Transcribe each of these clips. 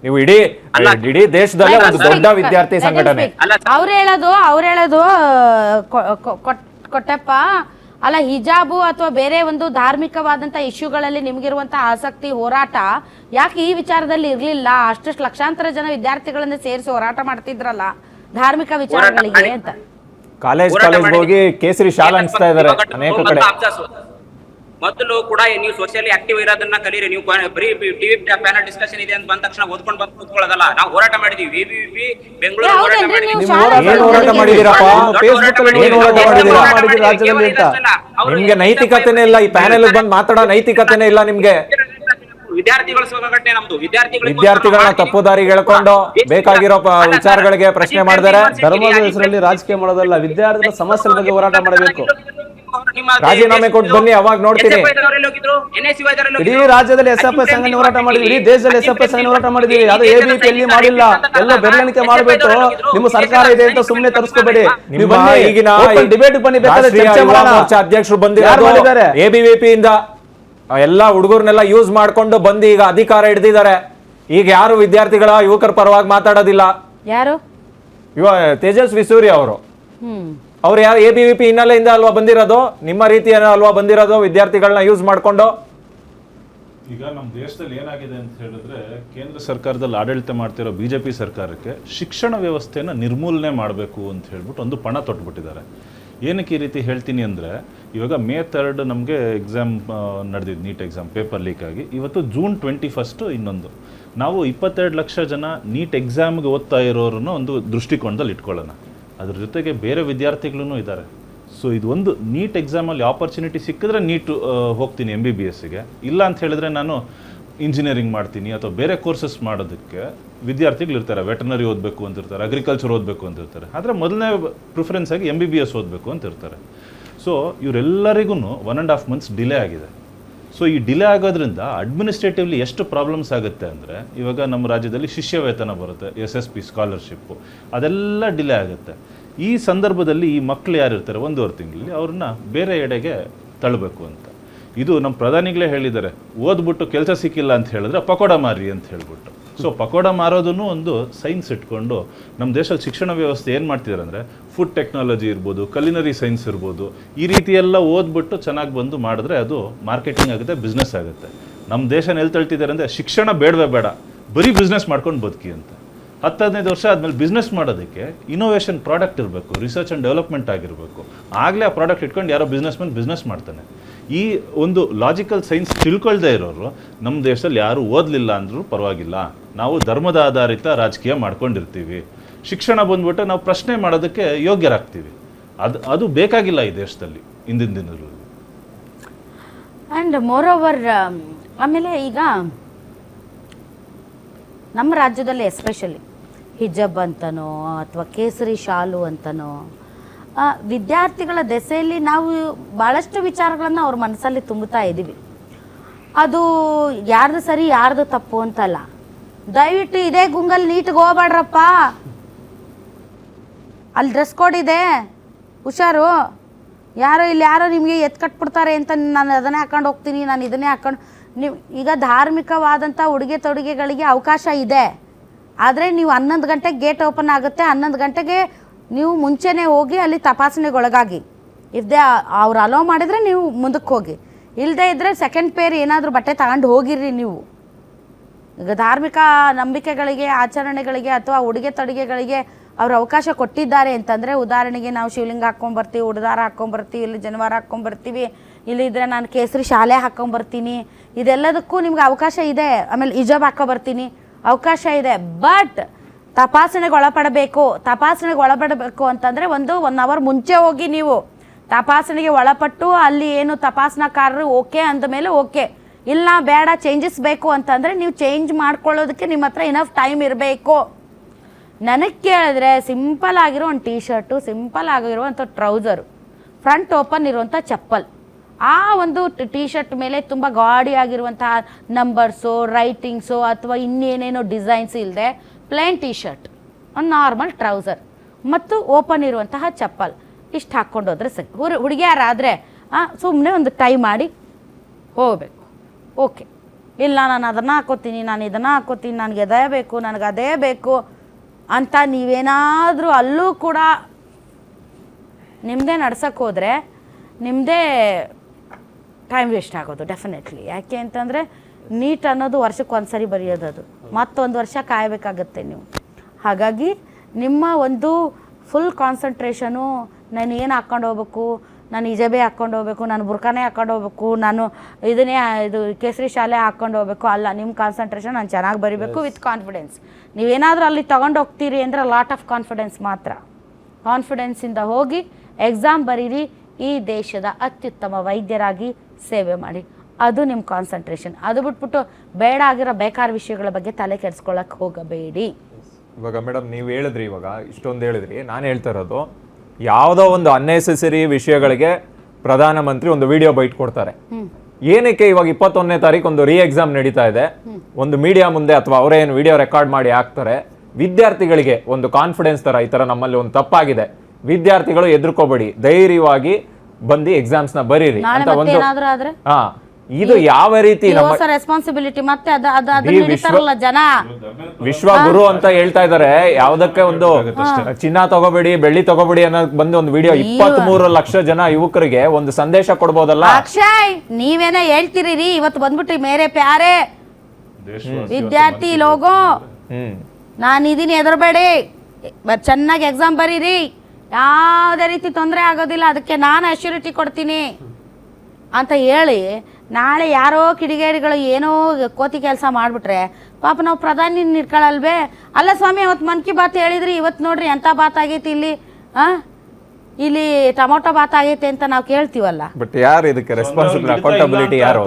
ನೀವು ಇಡೀ ದೇಶದಲ್ಲೇ ಒಂದು ದೊಡ್ಡ ವಿದ್ಯಾರ್ಥಿ ಸಂಘಟನೆ. ಅವ್ರು ಹೇಳೋದು ಕೊಟ್ಟಪ್ಪ ಅಲ್ಲ, ಹಿಜಾಬು ಅಥವಾ ಬೇರೆ ಒಂದು ಧಾರ್ಮಿಕವಾದಂತ ಇಶ್ಯೂಗಳಲ್ಲಿ ನಿಮ್ಗಿರುವಂತ ಆಸಕ್ತಿ, ಹೋರಾಟ ಯಾಕೆ ಈ ವಿಚಾರದಲ್ಲಿ ಇರ್ಲಿಲ್ಲ? ಅಷ್ಟು ಲಕ್ಷಾಂತರ ಜನ ವಿದ್ಯಾರ್ಥಿಗಳನ್ನ ಸೇರಿಸಿ ಹೋರಾಟ ಮಾಡ್ತಿದ್ರಲ್ಲ ಧಾರ್ಮಿಕ ವಿಚಾರಗಳಿಗೆ ಅಂತ. ಕಾಲೇಜ್ ಹೋಗಿ ಕೇಸರಿ ಶಾಲ್ ಅನ್ಸ್ತಾ ಇದಾರೆ ಅನೇಕ ಕಡೆ. ಮೊದಲು ಕೂಡ ನೀವು ಸೋಷಿಯಲಿ ಆಕ್ಟಿವ್ ಇರೋದನ್ನ ಕಲೀರಿ. ನೀವು ಬರೀ ಟಿವಿ ಪ್ಯಾನಲ್ ಡಿಸ್ಕಷನ್ ಇದೆ ಅಂತ ಬಂದ ತಕ್ಷಣ ಓದ್ಕೊಂಡು ಬಂದು ಕೂತ್ಕೊಳ್ಳೋದಲ್ಲ. ನಾವು ಹೋರಾಟ ಮಾಡಿದೀವಿ, ವಿವಿಪಿ ಬೆಂಗಳೂರು ಹೋರಾಟ ಮಾಡಿದೀವಿ. ಹೋರಾಟ ಮಾಡಿದಿರಪ್ಪ, ನಿಮ್ಗೆ ನೈತಿಕತೆನೇ ಇಲ್ಲ. ಈ ಪ್ಯಾನೆಲ್ ಬಂದು ಮಾತಾಡೋ ನೈತಿಕತೆನೇ ಇಲ್ಲ ನಿಮ್ಗೆ. ವಿದ್ಯಾರ್ಥಿಗಳ ಸಂಘಟನೆ ನಮ್ದು. ವಿದ್ಯಾರ್ಥಿಗಳನ್ನ ತಪ್ಪು ದಾರಿಗೆ ಎಳ್ಕೊಂಡು ಬೇಕಾಗಿರೋ ವಿಚಾರಗಳಿಗೆ ಪ್ರಶ್ನೆ ಮಾಡಿದರೆ ಧರ್ಮದ ಹೆಸರಲ್ಲಿ ರಾಜಕೀಯ ಮಾಡೋದಲ್ಲ, ವಿದ್ಯಾರ್ಥಿಗಳ ಸಮಸ್ಯೆ ಬಗ್ಗೆ ಹೋರಾಟ ಮಾಡಬೇಕು. ರಾಜೀನಾಮೆ ಕೊಟ್ಟು ಬನ್ನಿ, ಅವಾಗ ನೋಡ್ತೀನಿ. ಇಡೀ ರಾಜ್ಯದಲ್ಲಿ SFI ಸಂಘಟನೆ ಹೋರಾಟ ಮಾಡಿದ್ವಿ, ಇಡೀ ದೇಶದಲ್ಲಿ SFI ಸಂಘಟನೆ ಹೋರಾಟ ಮಾಡಿದ್ವಿ. ಅದು ABP ಎಲ್ಲಿ ಮಾಡಿಲ್ಲ, ಎಲ್ಲ ಬೆರಳಿಕೆ ಮಾಡಬೇಕು. ನಿಮ್ಮ ಸರ್ಕಾರ ಇದೆ ಅಂತ ಸುಮ್ಮನೆ ತರಿಸ್ಕೋಬೇಡಿ. ಈಗಿನ ಡಿಬೇಟ್ ಬನ್ನಿ, ಅಧ್ಯಕ್ಷರು ಬಂದಿದ್ದಾರೆ ABVP ಇಂದ. ಎಲ್ಲಾ ಹುಡುಗರ್ನೆಲ್ಲ ಯೂಸ್ ಮಾಡ್ಕೊಂಡು ಬಂದು ಈಗ ಅಧಿಕಾರ ಹಿಡಿದಿದ್ದಾರೆ. ಈಗ ಯಾರು ವಿದ್ಯಾರ್ಥಿಗಳ ಯುವಕರ ಪರವಾಗಿ ಮಾತಾಡೋದಿಲ್ಲ. ಯಾರು? ತೇಜಸ್ವಿ ಸೂರ್ಯ ಅವರು. ಅವ್ರು ಯಾರು? ABVP ಹಿನ್ನೆಲೆಯಿಂದ ಅಲ್ವಾ ಬಂದಿರೋದು? ನಿಮ್ಮ ರೀತಿಯ ಅಲ್ವಾ ಬಂದಿರೋದು? ವಿದ್ಯಾರ್ಥಿಗಳನ್ನ ಯೂಸ್ ಮಾಡ್ಕೊಂಡು. ಈಗ ನಮ್ಮ ದೇಶದಲ್ಲಿ ಏನಾಗಿದೆ ಅಂತ ಹೇಳಿದ್ರೆ, ಕೇಂದ್ರ ಸರ್ಕಾರದಲ್ಲಿ ಆಡಳಿತ ಮಾಡ್ತಿರೋ BJP ಸರ್ಕಾರಕ್ಕೆ ಶಿಕ್ಷಣ ವ್ಯವಸ್ಥೆನ ನಿರ್ಮೂಲನೆ ಮಾಡಬೇಕು ಅಂತ ಹೇಳ್ಬಿಟ್ಟು ಒಂದು ಪಣ ತೊಟ್ಬಿಟ್ಟಿದ್ದಾರೆ. ಏನಕ್ಕೆ ಈ ರೀತಿ ಹೇಳ್ತೀನಿ ಅಂದರೆ, ಇವಾಗ May 3 ನಮಗೆ ಎಕ್ಸಾಮ್ ನಡೆದಿದ್ದು, ನೀಟ್ ಎಕ್ಸಾಮ್ ಪೇಪರ್ ಲೀಕ್ ಆಗಿ. ಇವತ್ತು June 21 ಇನ್ನೊಂದು. ನಾವು 22 ಲಕ್ಷ ಜನ ನೀಟ್ ಎಕ್ಸಾಮ್ಗೆ ಓದ್ತಾ ಇರೋರನ್ನು ಒಂದು ದೃಷ್ಟಿಕೋನದಲ್ಲಿ ಇಟ್ಕೊಳ್ಳೋಣ. ಅದ್ರ ಜೊತೆಗೆ ಬೇರೆ ವಿದ್ಯಾರ್ಥಿಗಳೂ ಇದ್ದಾರೆ. ಸೊ ಇದು ಒಂದು ನೀಟ್ ಎಕ್ಸಾಮಲ್ಲಿ ಆಪರ್ಚುನಿಟಿ ಸಿಕ್ಕಿದ್ರೆ ನೀಟ್ ಹೋಗ್ತೀನಿ MBBSಗೆ, ಇಲ್ಲ ಅಂತ ಹೇಳಿದ್ರೆ ನಾನು ಇಂಜಿನಿಯರಿಂಗ್ ಮಾಡ್ತೀನಿ ಅಥವಾ ಬೇರೆ ಕೋರ್ಸಸ್ ಮಾಡೋದಕ್ಕೆ ವಿದ್ಯಾರ್ಥಿಗಳು ಇರ್ತಾರೆ. ವೆಟರ್ನರಿ ಓದಬೇಕು ಅಂತಿರ್ತಾರೆ, ಅಗ್ರಿಕಲ್ಚರ್ ಓದಬೇಕು ಅಂತಿರ್ತಾರೆ. ಆದರೆ ಮೊದಲನೇ ಪ್ರಿಫರೆನ್ಸ್ ಆಗಿ MBBS ಓದಬೇಕು ಅಂತ ಇರ್ತಾರೆ. ಸೊ ಇವರೆಲ್ಲರಿಗೂ 1.5 months ಡಿಲೇ ಆಗಿದೆ. ಸೊ ಈ ಡಿಲೇ ಆಗೋದ್ರಿಂದ ಅಡ್ಮಿನಿಸ್ಟ್ರೇಟಿವ್ಲಿ ಎಷ್ಟು ಪ್ರಾಬ್ಲಮ್ಸ್ ಆಗುತ್ತೆ ಅಂದರೆ, ಇವಾಗ ನಮ್ಮ ರಾಜ್ಯದಲ್ಲಿ ಶಿಷ್ಯ ವೇತನ ಬರುತ್ತೆ, SSP ಸ್ಕಾಲರ್ಶಿಪ್ಪು, ಅದೆಲ್ಲ ಡಿಲೇ ಆಗುತ್ತೆ. ಈ ಸಂದರ್ಭದಲ್ಲಿ ಈ ಮಕ್ಕಳು ಯಾರಿರ್ತಾರೆ 1.5 ತಿಂಗಳಲ್ಲಿ ಅವ್ರನ್ನ ಬೇರೆ ಎಡೆಗೆ ತಳ್ಳಬೇಕು ಅಂತ. ಇದು ನಮ್ಮ ಪ್ರಧಾನಿಗಳೇ ಹೇಳಿದ್ದಾರೆ, ಓದ್ಬಿಟ್ಟು ಕೆಲಸ ಸಿಕ್ಕಿಲ್ಲ ಅಂತ ಹೇಳಿದ್ರೆ ಪಕೋಡ ಮಾರಿ ಅಂತ ಹೇಳ್ಬಿಟ್ಟು. ಸೊ ಪಕೋಡ ಮಾರೋದನ್ನು ಒಂದು ಸೈನ್ಸ್ ಇಟ್ಕೊಂಡು ನಮ್ಮ ದೇಶದ ಶಿಕ್ಷಣ ವ್ಯವಸ್ಥೆ ಏನು ಮಾಡ್ತಿದ್ದಾರೆ ಅಂದರೆ, ಫುಡ್ ಟೆಕ್ನಾಲಜಿ ಇರ್ಬೋದು, ಕಲಿನರಿ ಸೈನ್ಸ್ ಇರ್ಬೋದು, ಈ ರೀತಿ ಎಲ್ಲ ಓದ್ಬಿಟ್ಟು ಚೆನ್ನಾಗಿ ಬಂದು ಮಾಡಿದ್ರೆ ಅದು ಮಾರ್ಕೆಟಿಂಗ್ ಆಗುತ್ತೆ, ಬಿಸ್ನೆಸ್ ಆಗುತ್ತೆ. ನಮ್ಮ ದೇಶನ ಎಲ್ಲಿ ತಳ್ತಿದ್ದಾರೆ ಅಂದರೆ, ಶಿಕ್ಷಣ ಬೇಡವೇ ಬೇಡ, ಬರೀ ಬಿಸ್ನೆಸ್ ಮಾಡ್ಕೊಂಡು ಬದುಕಿ ಅಂತ. 10-15 ವರ್ಷ ಆದಮೇಲೆ ಬಿಸ್ನೆಸ್ ಮಾಡೋದಕ್ಕೆ ಇನೋವೇಷನ್ ಪ್ರಾಡಕ್ಟ್ ಇರಬೇಕು, ರಿಸರ್ಚ್ ಆ್ಯಂಡ್ ಡೆವಲಪ್ಮೆಂಟ್ ಆಗಿರಬೇಕು. ಆಗಲೇ ಆ ಪ್ರಾಡಕ್ಟ್ ಇಟ್ಕೊಂಡು ಯಾರೋ ಬಿಸ್ನೆಸ್ ಮಾಡ್ತಾನೆ. ಈ ಒಂದು ಲಾಜಿಕಲ್ ಸೈನ್ಸ್ ತಿಳ್ಕೊಳ್ದೇ ಇರೋರು ನಮ್ಮ ದೇಶದಲ್ಲಿ ಯಾರು ಓದಲಿಲ್ಲ ಅಂದರೂ ಪರವಾಗಿಲ್ಲ, ನಾವು ಧರ್ಮದ ಆಧಾರಿತ ರಾಜಕೀಯ ಮಾಡ್ಕೊಂಡಿರ್ತೀವಿ, ಶಿಕ್ಷಣ ಬಂದ್ಬಿಟ್ಟು ನಾವು ಪ್ರಶ್ನೆ ಮಾಡೋದಕ್ಕೆ ಯೋಗ್ಯರಾಗ್ತೀವಿ. ಅದು ಬೇಕಾಗಿಲ್ಲ ಈ ದೇಶದಲ್ಲಿ ಇಂದಿನ ದಿನಗಳಲ್ಲಿ. ಆ್ಯಂಡ್ ಮೋರ್ ಓವರ್, ಆಮೇಲೆ ಈಗ ನಮ್ಮ ರಾಜ್ಯದಲ್ಲಿ ಎಸ್ಪೆಷಲಿ ಹಿಜಾಬ್ ಅಂತನೋ ಅಥವಾ ಕೇಸರಿ ಶಾಲು ಅಂತನೋ ವಿದ್ಯಾರ್ಥಿಗಳ ದೆಸೆಯಲ್ಲಿ ನಾವು ಭಾಳಷ್ಟು ವಿಚಾರಗಳನ್ನು ಅವ್ರ ಮನಸ್ಸಲ್ಲಿ ತುಂಬುತ್ತಾ ಇದ್ದೀವಿ. ಅದು ಯಾರ್ದು ಸರಿ ಯಾರ್ದು ತಪ್ಪು ಅಂತಲ್ಲ. ದಯವಿಟ್ಟು ಇದೇ ಗುಂಗಲ್ಲಿ ನೀಟ್ಗೆ ಹೋಗ್ಬೇಡ್ರಪ್ಪ, ಅಲ್ಲಿ ಡ್ರೆಸ್ ಕೋಡ್ ಇದೆ, ಹುಷಾರು. ಯಾರೋ ನಿಮಗೆ ಎತ್ಕಟ್ಬಿಡ್ತಾರೆ ಅಂತ ನಾನು ಅದನ್ನೇ ಹಾಕೊಂಡು ಹೋಗ್ತೀನಿ, ನಾನು ಇದನ್ನೇ ಹಾಕೊಂಡು. ನೀವು ಈಗ ಧಾರ್ಮಿಕವಾದಂಥ ಉಡುಗೆ ತೊಡುಗೆಗಳಿಗೆ ಅವಕಾಶ ಇದೆ, ಆದರೆ ನೀವು 11 ಗಂಟೆಗೆ ಗೇಟ್ ಓಪನ್ ಆಗುತ್ತೆ, 11 ಗಂಟೆಗೆ ನೀವು ಮುಂಚೆನೇ ಹೋಗಿ ಅಲ್ಲಿ ತಪಾಸಣೆಗೊಳಗಾಗಿ. ಅವ್ರು ಅಲೋ ಮಾಡಿದರೆ ನೀವು ಮುಂದಕ್ಕೆ ಹೋಗಿ, ಇಲ್ಲದೇ ಇದ್ದರೆ ಸೆಕೆಂಡ್ ಪೇರ್ ಏನಾದರೂ ಬಟ್ಟೆ ತಗೊಂಡು ಹೋಗಿರ್ರಿ ನೀವು. ಈಗ ಧಾರ್ಮಿಕ ನಂಬಿಕೆಗಳಿಗೆ, ಆಚರಣೆಗಳಿಗೆ ಅಥವಾ ಉಡುಗೆ ತೊಡುಗೆಗಳಿಗೆ ಅವ್ರು ಅವಕಾಶ ಕೊಟ್ಟಿದ್ದಾರೆ ಅಂತಂದರೆ, ಉದಾಹರಣೆಗೆ ನಾವು ಶಿವಲಿಂಗ ಹಾಕ್ಕೊಂಬರ್ತೀವಿ, ಉಡುದಾರ ಹಾಕ್ಕೊಂಬರ್ತೀವಿ, ಇಲ್ಲಿ ಜನವಾರ ಹಾಕ್ಕೊಂಬರ್ತೀವಿ, ಇಲ್ಲಿದ್ದರೆ ನಾನು ಕೇಸರಿ ಶಾಲೆ ಹಾಕ್ಕೊಂಬರ್ತೀನಿ, ಇದೆಲ್ಲದಕ್ಕೂ ನಿಮ್ಗೆ ಅವಕಾಶ ಇದೆ. ಆಮೇಲೆ ಹಿಜಾಬ್ ಹಾಕ್ಕೊಬರ್ತೀನಿ, ಅವಕಾಶ ಇದೆ. ಬಟ್ ತಪಾಸಣೆಗೆ ಒಳಪಡಬೇಕು ಅಂತಂದರೆ 1 hour ಮುಂಚೆ ಹೋಗಿ ನೀವು ತಪಾಸಣೆಗೆ ಒಳಪಟ್ಟು ಅಲ್ಲಿ ಏನು ತಪಾಸಣಾಕಾರರು ಓಕೆ ಅಂದಮೇಲೆ ಓಕೆ, ಇಲ್ಲ ಬೇಡ ಚೇಂಜಸ್ ಬೇಕು ಅಂತಂದರೆ ನೀವು ಚೇಂಜ್ ಮಾಡ್ಕೊಳ್ಳೋದಕ್ಕೆ ನಿಮ್ಮ ಹತ್ರ ಇನಫ್ ಟೈಮ್ ಇರಬೇಕು. ನನಗೆ ಕೇಳಿದ್ರೆ ಸಿಂಪಲ್ ಆಗಿರೋ ಒಂದು ಟೀ ಶರ್ಟು, ಸಿಂಪಲ್ ಆಗಿರುವಂಥ ಟ್ರೌಸರು, ಫ್ರಂಟ್ ಓಪನ್ ಇರುವಂಥ ಚಪ್ಪಲ್, ಆ ಒಂದು ಟೀ ಶರ್ಟ್ ಮೇಲೆ ತುಂಬ ಗಾಡಿಯಾಗಿರುವಂತಹ ನಂಬರ್ಸು, ರೈಟಿಂಗ್ಸು ಅಥವಾ ಇನ್ನೇನೇನೋ ಡಿಸೈನ್ಸ್ ಇಲ್ಲದೆ ಪ್ಲೇನ್ ಟೀ ಶರ್ಟ್, ಒಂದು ನಾರ್ಮಲ್ ಟ್ರೌಸರ್ ಮತ್ತು ಓಪನ್ ಇರುವಂತಹ ಚಪ್ಪಲ್, ಇಷ್ಟು ಹಾಕ್ಕೊಂಡೋದ್ರೆ ಸರಿ. ಹುಡುಗಿಯರಾದರೆ ಸುಮ್ಮನೆ ಒಂದು ಟೈ ಮಾಡಿ ಹೋಗಬೇಕು, ಓಕೆ. ಇಲ್ಲ ನಾನು ಅದನ್ನು ಹಾಕೋತೀನಿ, ನಾನು ಇದನ್ನು ಹಾಕೋತೀನಿ, ನನಗೆ ಅದೇ ಬೇಕು, ನನಗೆ ಅದೇ ಬೇಕು ಅಂತ ನೀವೇನಾದರೂ ಅಲ್ಲೂ ಕೂಡ ನಿಮ್ಮದೇ ನಡ್ಸೋಕ್ಕೆ ಹೋದರೆ ನಿಮ್ಮದೇ ಟೈಮ್ ವೇಸ್ಟ್ ಆಗೋದು ಡೆಫಿನೆಟ್ಲಿ. ಯಾಕೆ ಅಂತಂದರೆ ನೀಟ್ ಅನ್ನೋದು ವರ್ಷಕ್ಕೆ ಒಂದು ಸರಿ ಬರೆಯೋದು, ಅದು ಮತ್ತೊಂದು ವರ್ಷ ಕಾಯಬೇಕಾಗತ್ತೆ ನೀವು. ಹಾಗಾಗಿ ನಿಮ್ಮ ಒಂದು ಫುಲ್ ಕಾನ್ಸಂಟ್ರೇಷನು ನಾನು ಏನು ಹಾಕ್ಕೊಂಡು ಹೋಗ್ಬೇಕು, ನಾನು ಹಿಜಾಬೆ ಹಾಕ್ಕೊಂಡು ಹೋಗ್ಬೇಕು, ನಾನು ಬುರ್ಕಾನೇ ಹಾಕ್ಕೊಂಡು ಹೋಗ್ಬೇಕು, ನಾನು ಇದು ಕೇಸರಿ ಶಾಲೆ ಹಾಕ್ಕೊಂಡು ಹೋಗ್ಬೇಕು ಅಲ್ಲ. ನಿಮ್ಮ ಕಾನ್ಸಂಟ್ರೇಷನ್ ನಾನು ಚೆನ್ನಾಗಿ ಬರೀಬೇಕು ವಿತ್ ಕಾನ್ಫಿಡೆನ್ಸ್. ನೀವೇನಾದರೂ ಅಲ್ಲಿ ತೊಗೊಂಡು ಹೋಗ್ತೀರಿ ಅಂದರೆ ಲಾಟ್ ಆಫ್ ಕಾನ್ಫಿಡೆನ್ಸ್ ಮಾತ್ರ. ಕಾನ್ಫಿಡೆನ್ಸಿಂದ ಹೋಗಿ ಎಕ್ಸಾಮ್ ಬರೀರಿ, ಈ ದೇಶದ ಅತ್ಯುತ್ತಮ ವೈದ್ಯರಾಗಿ ಸೇವೆ ಮಾಡಿ. ಅದು ನಿಮ್ಮ ಕಾನ್ಸಂಟ್ರೇಷನ್. ಅದು ಬಿಟ್ಬಿಟ್ಟು ಬೇಡ ಆಗಿರೋ ಬೇಕಾದ ವಿಷಯಗಳ ಬಗ್ಗೆ ತಲೆ ಕೆಡಿಸ್ಕೊಳ್ಳೋಕೆ ಹೋಗಬೇಡಿ. ಇವಾಗ ಮೇಡಮ್ ನೀವು ಹೇಳಿದ್ರಿ, ಇವಾಗ ಇಷ್ಟೊಂದು ಹೇಳಿದ್ರಿ, ನಾನು ಹೇಳ್ತಾ ಇರೋದು ಯಾವುದೋ ಒಂದು ಅನ್ನೆಸೆಸರಿ ವಿಷಯಗಳಿಗೆ ಪ್ರಧಾನಮಂತ್ರಿ ಒಂದು ವಿಡಿಯೋ ಬೈಟ್ ಕೊಡ್ತಾರೆ. ಏನಕ್ಕೆ ಇವಾಗ 21ನೇ ತಾರೀಕು ಒಂದು ಎಕ್ಸಾಮ್ ನಡೀತಾ ಇದೆ, ಒಂದು ಮೀಡಿಯಾ ಮುಂದೆ ಅಥವಾ ಅವರೇ ಏನು ವಿಡಿಯೋ ರೆಕಾರ್ಡ್ ಮಾಡಿ ಹಾಕ್ತಾರೆ, ವಿದ್ಯಾರ್ಥಿಗಳಿಗೆ ಒಂದು ಕಾನ್ಫಿಡೆನ್ಸ್ ತರ, ಈ ತರ ನಮ್ಮಲ್ಲಿ ಒಂದು ತಪ್ಪಾಗಿದೆ, ವಿದ್ಯಾರ್ಥಿಗಳು ಎದುರ್ಕೋಬೇಡಿ, ಧೈರ್ಯವಾಗಿ ಬಂದು ಎಕ್ಸಾಮ್ಸ್ ನ ಬರೀರಿ ಅಂತ ಒಂದು. ಇದು ಯಾವ ರೀತಿ ನಮ್ಮ ರೆಸ್ಪಾನ್ಸಿಬಿಲಿಟಿ ಮತ್ತೆ ಅದನ್ನ ಜನ ವಿಶ್ವಗುರು ಅಂತ ಹೇಳ್ತಾ ಇದಾರೆ, ಯಾವ್ದಕ್ಕೆ ಒಂದು ಚಿನ್ನ ತಗೋಬೇಡಿ, ಬೆಳ್ಳಿ ತಗೋಬೇಡಿ ಅನ್ನೋದು ಬಂದು ಒಂದು ವಿಡಿಯೋ 23 ಲಕ್ಷ ಜನ ಯುವಕರಿಗೆ ಒಂದು ಸಂದೇಶ ಕೊಡ್ಬೋದಲ್ಲ. ಅಕ್ಷಯ್ ನೀವೇನೇ ಹೇಳ್ತಿರಿ, ಇವತ್ತು ಬಂದ್ಬಿಟ್ರಿ ಮೇರೆ ಪ್ಯಾರೆ ವಿದ್ಯಾರ್ಥಿ ಲೋಗೋ, ನಾನಿದೀನಿ ಎದುರಬೇಡಿ, ಚೆನ್ನಾಗಿ ಎಕ್ಸಾಮ್ ಬರೀರಿ, ಯಾವುದೇ ರೀತಿ ತೊಂದರೆ ಆಗೋದಿಲ್ಲ, ಅದಕ್ಕೆ ನಾನು ಅಶ್ಯೂರಿಟಿ ಕೊಡ್ತೀನಿ ಅಂತ ಹೇಳಿ ನಾಳೆ ಯಾರೋ ಕಿಡಿಗೇಡಿಗಳು ಏನೋ ಕೋತಿ ಕೆಲಸ ಮಾಡಿಬಿಟ್ರೆ ಪಾಪ ನಾವು ಪ್ರಧಾನಿ ಇಟ್ಕೊಳ್ಳಲ್ವೇ? ಅಲ್ಲ ಸ್ವಾಮಿ, ಅವತ್ತು ಮನ್ ಕಿ ಬಾತ್ ಹೇಳಿದ್ರಿ, ಇವತ್ತು ನೋಡ್ರಿ ಎಂಥ ಬಾತ್ ಆಗೈತಿ ಇಲ್ಲಿ, ಇಲ್ಲಿ ಟೊಮೊಟೊ ಬಾತ್ ಆಗೈತೆ ಅಂತ ನಾವು ಕೇಳ್ತೀವಲ್ಲ. ಬಟ್ ಯಾರು ಇದಕ್ಕೆ ರೆಸ್ಪಾನ್ಸಿಬಲ್, ಅಕೌಂಟಬಿಲಿಟಿ ಯಾರು?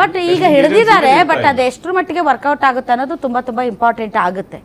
ಬಟ್ ಈಗ ಹಿಡಿದಿದ್ದಾರೆ, ಬಟ್ ಅದು ಎಷ್ಟರ ಮಟ್ಟಿಗೆ ವರ್ಕೌಟ್ ಆಗುತ್ತೆ ಅನ್ನೋದು ತುಂಬ ತುಂಬ ಇಂಪಾರ್ಟೆಂಟ್ ಆಗುತ್ತೆ.